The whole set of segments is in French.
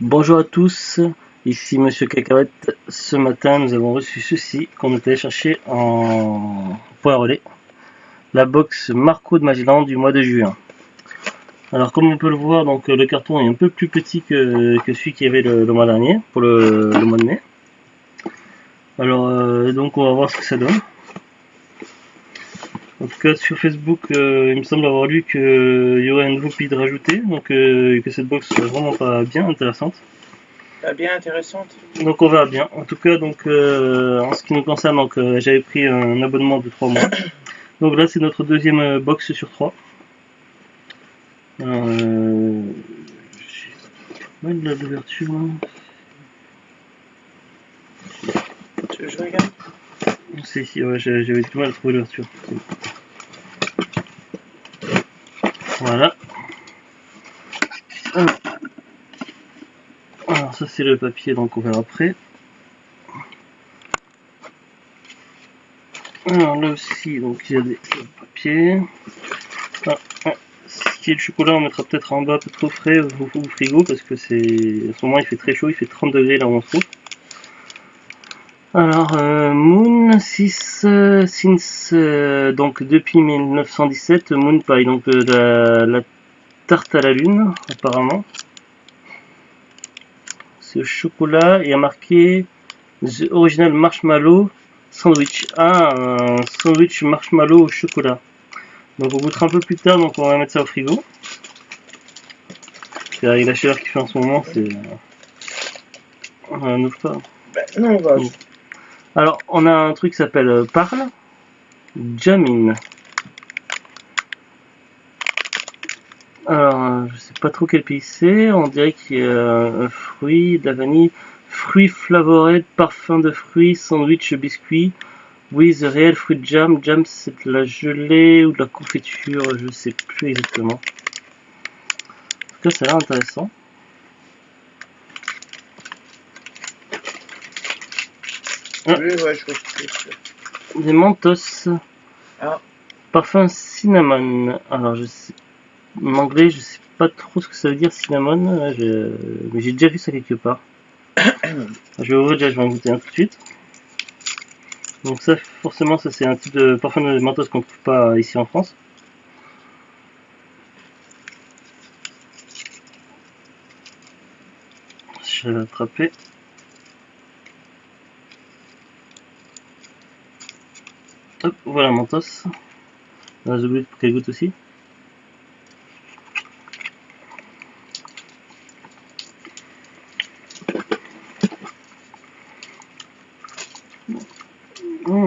Bonjour à tous, ici Monsieur Cacahuète. Ce matin, nous avons reçu ceci qu'on est allé chercher en point relais, la box Marco de Magellan du mois de juin. Alors, comme on peut le voir, donc le carton est un peu plus petit que celui qu'il y avait le mois dernier, pour le mois de mai. Alors, donc on va voir ce que ça donne. En tout cas, sur Facebook, il me semble avoir lu qu'il y aurait un nouveau pays de rajouté, donc que cette box soit vraiment pas bien intéressante. Pas bien intéressante. Donc on verra bien. En tout cas, donc en ce qui nous concerne, donc j'avais pris un abonnement de 3 mois. Donc là, c'est notre deuxième box sur 3. J'ai mal de l'ouverture. Tu veux que je regarde? C'est ici, ouais, j'avais du mal à trouver l'ouverture. Voilà. Alors ça c'est le papier, donc on verra après. Alors là aussi, donc il y a des papiers. Ce qui est le chocolat, on mettra peut-être en bas, pas trop frais au frigo, parce que c'est en ce moment il fait très chaud, il fait 30 degrés là où on se trouve. Alors, Moon 6 since donc depuis 1917, Moon Pie, donc la tarte à la lune apparemment. C'est au chocolat et a marqué The Original Marshmallow Sandwich. Ah, un sandwich marshmallow au chocolat. Donc on goûtera un peu plus tard, donc on va mettre ça au frigo. Avec la chaleur qu'il fait en ce moment, c'est... On n'ouvre pas. Bah, non, bah, alors, on a un truc qui s'appelle Parle Jamin. Alors, je sais pas trop quel pays c'est. On dirait qu'il y a un fruit, de la vanille, fruits flavored, parfum de fruits, sandwich biscuit, with réel fruit jam. Jam, c'est de la gelée ou de la confiture, je sais plus exactement. En tout cas, ça a l'air intéressant. Ah. Oui, ouais, je vois ce que c'est. Des Mentos. Ah. Parfum cinnamon. Alors, je sais, en anglais, je sais pas trop ce que ça veut dire cinnamon, mais j'ai déjà vu ça quelque part. Je vais ouvrir déjà, je vais en goûter un tout de suite. Donc ça, forcément, ça c'est un type de parfum de mentos qu'on trouve pas ici en France. Je vais l'attraper. Hop, voilà Mentos. Là, je goûte pour qu'elle goûte aussi.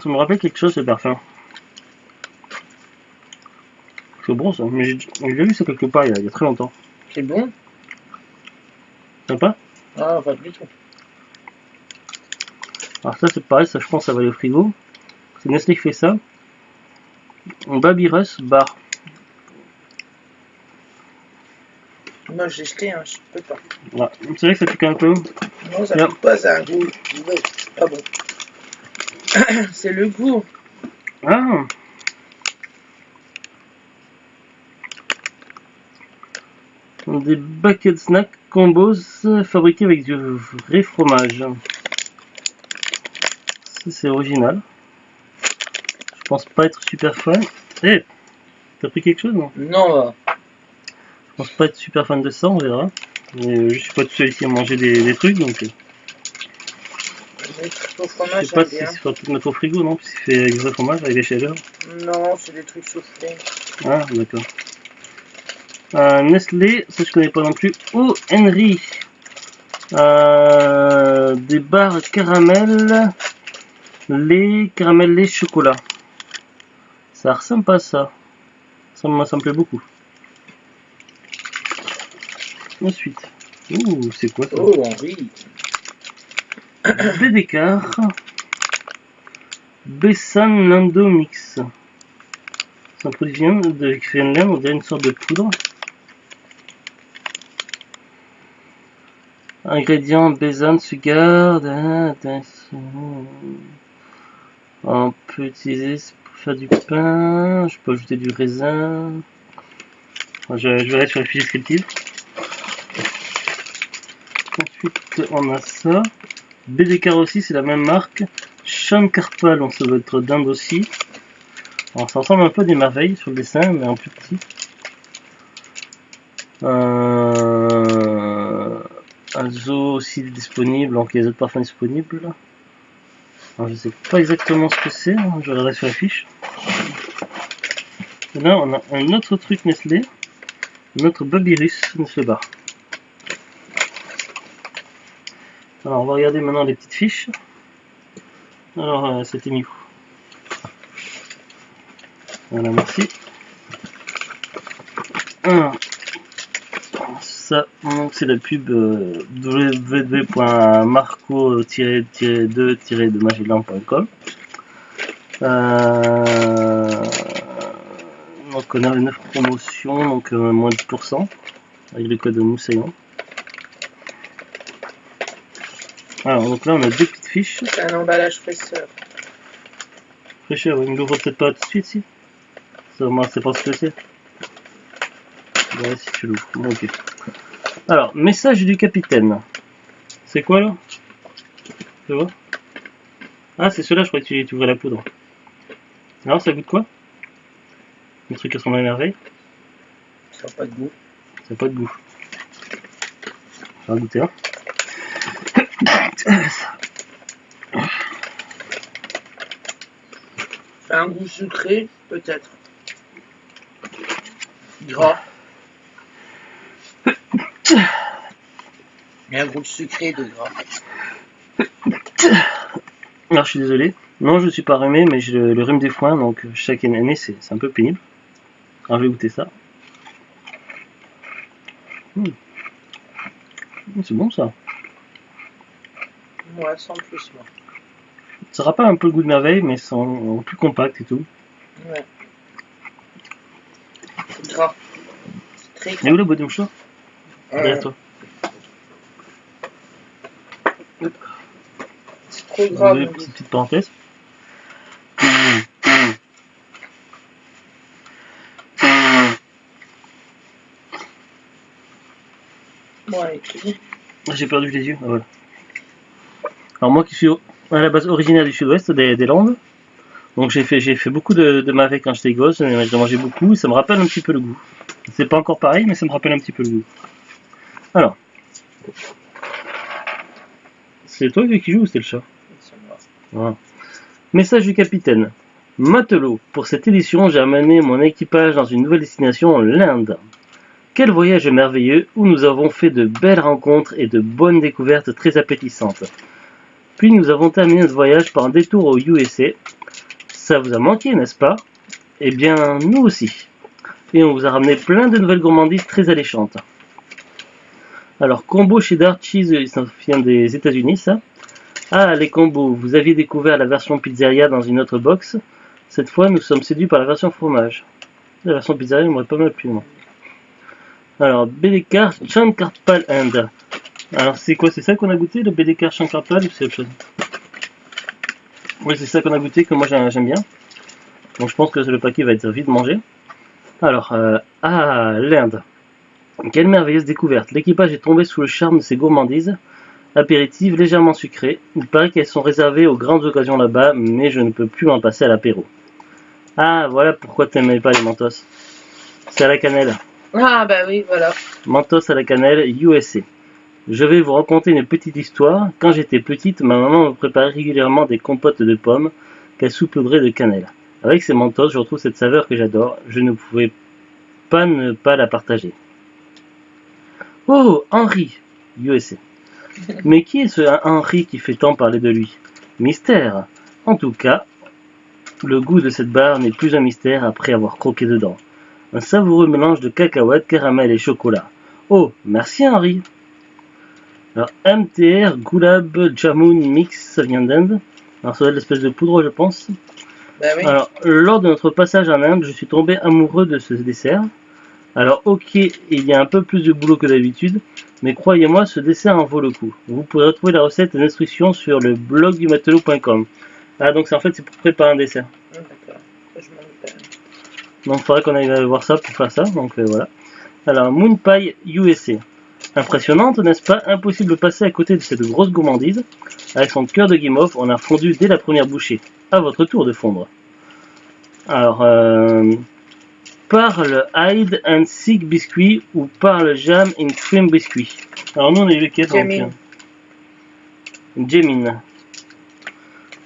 Ça me rappelle quelque chose ce parfum. C'est bon ça, mais j'ai déjà vu ça quelque part il y a très longtemps. C'est bon? Sympa? Ah, pas du tout. Alors ça c'est pareil, ça je pense ça va aller au frigo. C'est Nestlé qui fait ça. Babyrus Bar. Moi j'ai jeté, hein, je peux pas. Ouais. C'est vrai que ça pique un peu. Non, ça pique pas, ça a un goût. Pas bon. C'est le goût. Ah. Des bucket snack combos fabriqués avec du vrai fromage. Ça c'est original. Je pense pas être super fan. Eh, t'as pris quelque chose non? Non. Je pense pas être super fan de ça, on verra. Mais je suis pas tout seul ici à manger des trucs donc. Au fromage, je sais pas si il faut tout mettre au frigo non, puisqu'il fait avec le fromage avec les chaleurs. Non, c'est des trucs soufflés. Ah d'accord. Nestlé, ça je connais pas non plus. Oh Henry. Des barres caramel lait chocolat. Ça ressemble pas à ça. Ça me plaît beaucoup. Ensuite. Ouh, c'est quoi ça? Oh Henri. Bédécar. Bessan Lando Mix. C'est un produit de Finlande, on dirait une sorte de poudre. Ingrédients Bézane, sugar. On peut utiliser pour faire du pain. Je peux ajouter du raisin. Je verrai sur la fiche descriptive. Ensuite, on a ça. BDK aussi, c'est la même marque. Shankarpal, donc ça doit être d'Inde aussi. Alors, ça ressemble un peu à des merveilles sur le dessin, mais en plus petit. Azo aussi disponible, donc les autres parfums disponibles. Alors, je sais pas exactement ce que c'est, hein, je regarderai sur la fiche. Et là, on a un autre truc Nestlé, notre Babyrus Nestlé Bar. Alors, on va regarder maintenant les petites fiches. Alors, c'était mis où? Voilà, merci. Alors, ça, c'est la pub www.marco-2-de-magellan.com. Donc on a les 9 promotions, donc moins de 10% avec le code Moussaillon. Alors donc là on a deux petites fiches. C'est un emballage fraîcheur. Fraîcheur, oui, il ne l'ouvre peut-être pas tout de suite si. Ça moi c'est pas ce que c'est. Ouais, si tu l'ouvres. Bon, ok. Alors, message du capitaine. C'est quoi là? Tu vois? Ah, c'est ceux-là, je crois que tu ouvrais la poudre. Alors, ça goûte quoi? Le truc qui ressemble à une merveille? Ça n'a pas de goût. Ça n'a pas de goût. Je vais goûter un. Un goût sucré, peut-être. Gras. Mais un goût sucré de gras. Alors je suis désolé. Non, je ne suis pas rhumé, mais j'ai le rhume des foins, donc chaque année c'est un peu pénible. Alors je vais goûter ça. C'est bon ça. Ouais, sans plus moi. Ça rappelle un peu le goût de merveille, mais sans plus compact et tout. Ouais. C'est gras. C'est très gras. Et où la boîte de mouchoir? Derrière toi. C'est trop gras. Petite parenthèse. Ouais, j'ai perdu les yeux. Ah, voilà. Alors moi qui suis à la base originaire du sud-ouest des Landes, donc j'ai fait beaucoup de marais quand j'étais gosse, j'en mangeais beaucoup, et ça me rappelle un petit peu le goût. C'est pas encore pareil, mais ça me rappelle un petit peu le goût. Alors, c'est toi qui joue ou c'est le chat? Voilà. Message du capitaine. Matelot, pour cette édition, j'ai amené mon équipage dans une nouvelle destination, l'Inde. Quel voyage merveilleux où nous avons fait de belles rencontres et de bonnes découvertes très appétissantes. Puis nous avons terminé notre voyage par un détour au USA. Ça vous a manqué, n'est-ce pas? Eh bien, nous aussi. Et on vous a ramené plein de nouvelles gourmandises très alléchantes. Alors, combo cheddar cheese, ça vient des États-Unis, ça. Ah, les combos, vous aviez découvert la version pizzeria dans une autre box. Cette fois, nous sommes séduits par la version fromage. La version pizzeria, il m'aurait pas mal plu, moi. Alors, BDK Shankarpal Inde. Alors, c'est quoi? C'est ça qu'on a goûté, le BDK Shankarpal, ou c'est autre chose? Oui, c'est ça qu'on a goûté, que moi j'aime bien. Donc, je pense que le paquet va être vite mangé. Alors, l'Inde. Quelle merveilleuse découverte. L'équipage est tombé sous le charme de ces gourmandises. Apéritives légèrement sucrées. Il paraît qu'elles sont réservées aux grandes occasions là-bas, mais je ne peux plus m'en passer à l'apéro. Ah, voilà pourquoi tu n'aimais pas les mentos. C'est à la cannelle. Ah bah oui, voilà. Mentos à la cannelle, USA. Je vais vous raconter une petite histoire. Quand j'étais petite, ma maman me préparait régulièrement des compotes de pommes qu'elle saupoudrait de cannelle. Avec ces mentos, je retrouve cette saveur que j'adore. Je ne pouvais pas ne pas la partager. Oh, Henry, USA. Mais qui est ce Henry qui fait tant parler de lui? Mystère. En tout cas, le goût de cette barre n'est plus un mystère après avoir croqué dedans. Un savoureux mélange de cacahuètes, caramel et chocolat. Oh, merci Henry. Alors, MTR Gulab Jamun Mix, ça vient d'Inde. Alors, ça doit être l'espèce de poudre, je pense. Bah oui. Alors, lors de notre passage en Inde, je suis tombé amoureux de ce dessert. Alors, ok, il y a un peu plus de boulot que d'habitude, mais croyez-moi, ce dessert en vaut le coup. Vous pourrez retrouver la recette et l'instruction sur le blog du matelot.com. Ah, donc en fait, c'est pour préparer un dessert. D'accord, je m'en rappelle. Donc, il faudrait qu'on aille voir ça pour faire ça, donc voilà. Alors, Moon Pie USA. Impressionnante, n'est-ce pas? Impossible de passer à côté de cette grosse gourmandise. Avec son cœur de guimauve, on a fondu dès la première bouchée. À votre tour de fondre. Alors, parle hide and seek biscuit ou parle jam in cream biscuit. Alors nous on est lequel? Jamin.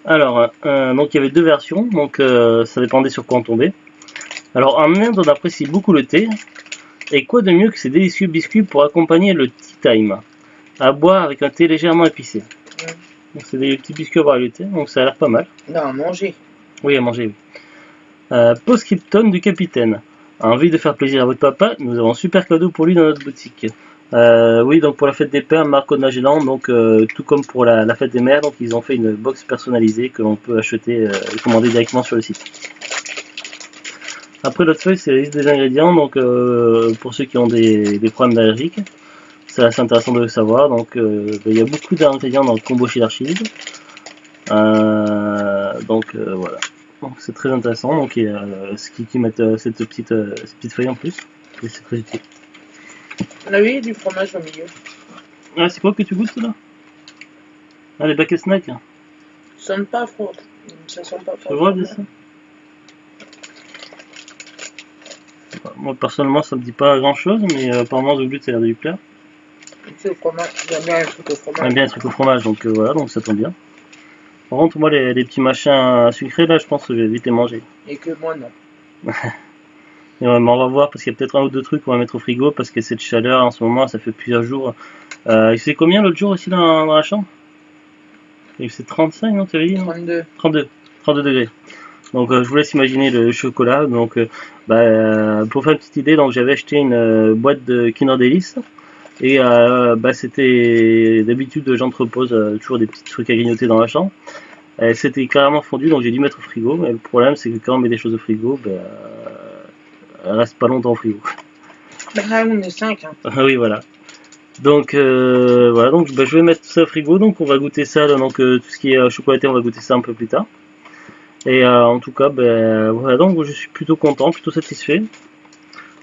Alors, donc il y avait deux versions, donc ça dépendait sur quoi on tombait. Alors en Inde on apprécie beaucoup le thé. Et quoi de mieux que ces délicieux biscuits pour accompagner le tea time, à boire avec un thé légèrement épicé. Donc c'est des petits biscuits à boire avec le thé, donc ça a l'air pas mal. Non, à manger. Oui, à manger, oui. Postscriptum du capitaine. A envie de faire plaisir à votre papa, nous avons un super cadeau pour lui dans notre boutique. Oui, donc pour la fête des pères, Marco de Magellan, donc tout comme pour la fête des mères, donc ils ont fait une box personnalisée que l'on peut acheter et commander directement sur le site. Après l'autre feuille, c'est la liste des ingrédients, donc pour ceux qui ont des problèmes d'allergique, c'est assez intéressant de le savoir. Donc il y a beaucoup d'ingrédients dans le combo chez d'archives. Voilà. Donc c'est très intéressant. Donc il y a qui mettent cette petite feuille en plus. Et c'est très utile. Ah oui, du fromage au milieu. Ah, c'est quoi que tu goûtes là? Ah, les baguettes snack. Ça sent pas froid. Ça sent pas froid. Tu vois de ça? Moi personnellement ça me dit pas grand chose, mais apparemment The Glute ça a l'air de lui plaire. C'est au fromage, j'aime bien les trucs au fromage. J'aime bien les trucs au fromage, donc voilà, donc ça tombe bien. Par contre moi les petits machins sucrés là je pense que je vais vite les manger. Et que moi non. Mais on va voir parce qu'il y a peut-être un ou deux trucs qu'on va mettre au frigo parce que cette chaleur en ce moment ça fait plusieurs jours. Il fait combien l'autre jour aussi dans la chambre? Il fait 35 non tu avais dit? 32 degrés. Donc je vous laisse imaginer le chocolat. Donc pour faire une petite idée, donc j'avais acheté une boîte de Kinder Delice et c'était d'habitude j'entrepose toujours des petits trucs à grignoter dans la chambre. C'était carrément fondu, donc j'ai dû mettre au frigo. Mais le problème c'est que quand on met des choses au frigo, elles restent pas longtemps au frigo. Là on est 5. Hein. Oui voilà. Donc voilà, donc je vais mettre tout ça au frigo. Donc on va goûter ça. Donc tout ce qui est chocolaté, on va goûter ça un peu plus tard. Et en tout cas, voilà, donc je suis plutôt content, plutôt satisfait.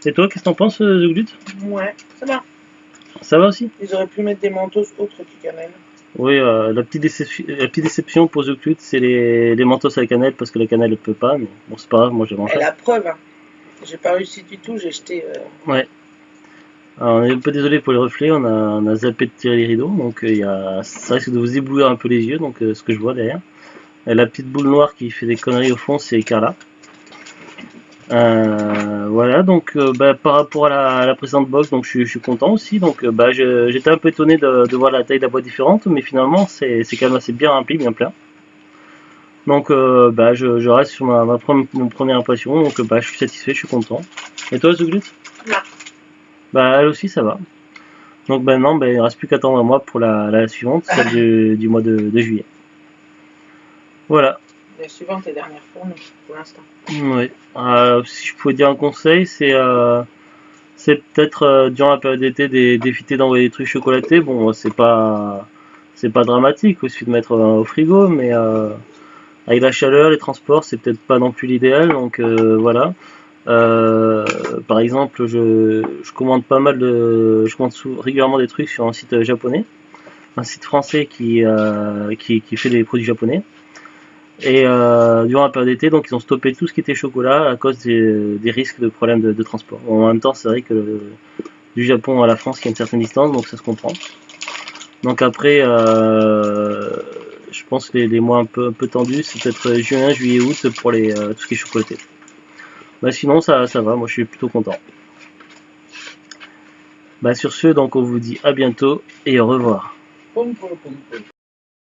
Et toi, qu'est-ce que t'en penses, The Glute? Ouais, ça va. Ça va aussi? Ils auraient pu mettre des mentos autres que cannelle. Oui, la petite déception pour The Glute, c'est les mentos à la cannelle, parce que la cannelle ne peut pas, mais bon, c'est pas grave, moi j'ai mangé. Et la preuve, hein. J'ai pas réussi du tout, j'ai jeté. Ouais. Alors, on est un peu désolé pour les reflets, on a zappé de tirer les rideaux, donc ça risque de vous éblouir un peu les yeux, donc ce que je vois derrière. Et la petite boule noire qui fait des conneries au fond, c'est Carla. Voilà, donc par rapport à la précédente box, donc je suis content aussi. Donc j'étais un peu étonné de voir la taille de la boîte différente, mais finalement c'est quand même assez bien rempli, bien plein. Donc je reste sur mon première impression, donc je suis satisfait, je suis content. Et toi, The Glute? Non. Elle aussi ça va. Donc maintenant il ne reste plus qu'à attendre un mois pour la suivante, celle du mois de juillet. Voilà. La suivante et dernière pour l'instant. Oui. Si je pouvais dire un conseil, c'est peut-être durant la période d'été d'éviter d'envoyer des trucs chocolatés. Bon, c'est pas dramatique, il suffit de mettre au frigo, mais avec la chaleur, les transports, c'est peut-être pas non plus l'idéal. Donc voilà. Par exemple, je commande pas mal je commande régulièrement des trucs sur un site japonais, un site français qui fait des produits japonais. Et durant la période d'été, donc ils ont stoppé tout ce qui était chocolat à cause des risques de problèmes de transport. Bon, en même temps, c'est vrai que du Japon à la France, il y a une certaine distance, donc ça se comprend. Donc après, je pense que les mois un peu tendus, c'est peut-être juin, juillet, août pour tout ce qui est chocolaté. Sinon, ça va, moi je suis plutôt content. Sur ce, donc on vous dit à bientôt et au revoir.